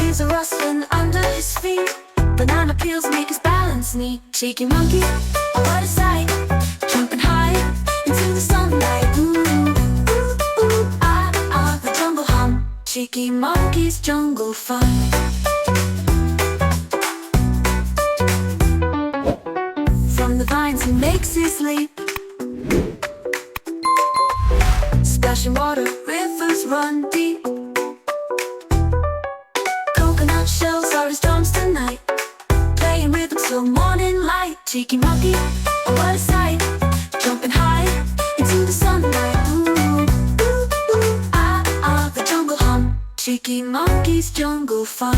Leaves are rustling under his feet. Banana peels make his balance neat. Cheeky monkey, oh what a sight, jumping high into the sunlight. Ooh, ooh, ooh, ah, ah, the jungle hum. Cheeky monkey's jungle fun. From the vines he makes his leap, splashing water, rivers run deep. Coconut shells are his drums tonight, playing rhythm till morning light. Cheeky monkey, oh what a sight, jumping high into the sunlight. Ooh, ooh, ooh, ah, ah, the jungle hum. Cheeky monkey's jungle fun.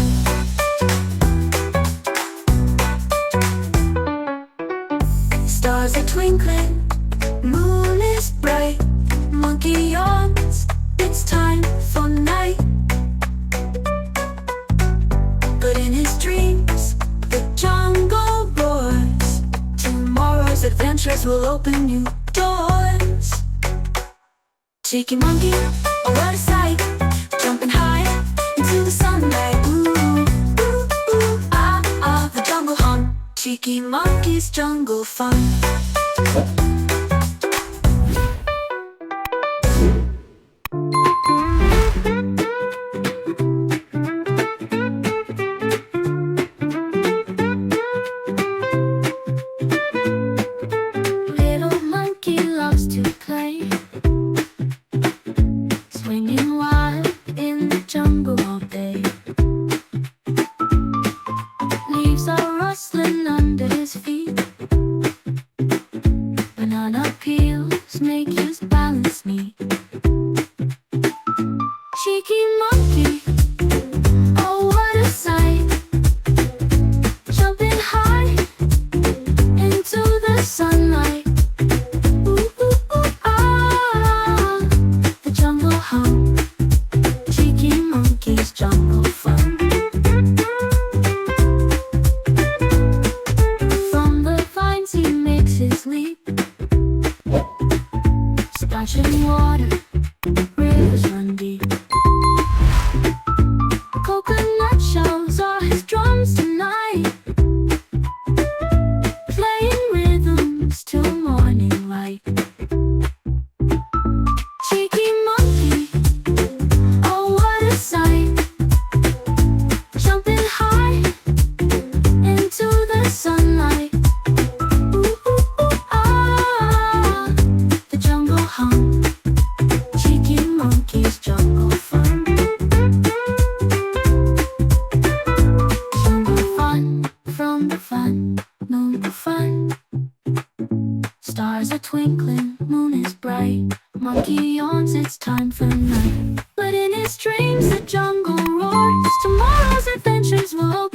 Stars are twinkling, moon is bright. Monkey yawns, it's time for night. But in his dreams, the jungle roars. Tomorrow's adventures will open new doors. Cheeky monkey, oh what a sight, jumping high into the sunlight. Ooh, ooh, ooh, ah, ah, the jungle hum. Cheeky monkey's jungle fun. Little monkey loves to play, swinging wild in the jungle all day. Leaves are rustling under his feet. Banana peels make his balance neat. Cheeky monkey, oh what a sight, jumping high into the sunlight. Ooh, ooh, ooh, ah, the jungle hum. Cheeky monkey's jungle fun. From the vines he makes his leap, splashing water, rivers run deep. Coconut shells are his drums tonight, playing rhythms till morning light. Cheeky monkey, oh what a sight, jumping high into the sunlight. Ooh, ooh, ooh, ah, the jungle hum. Cheeky monkey's jungle fun. Jungle fun, from the fun, known the fun. Stars are twinkling, moon is bright. Monkey yawns, it's time for night. But in his dreams the jungle roars. Tomorrow's adventures will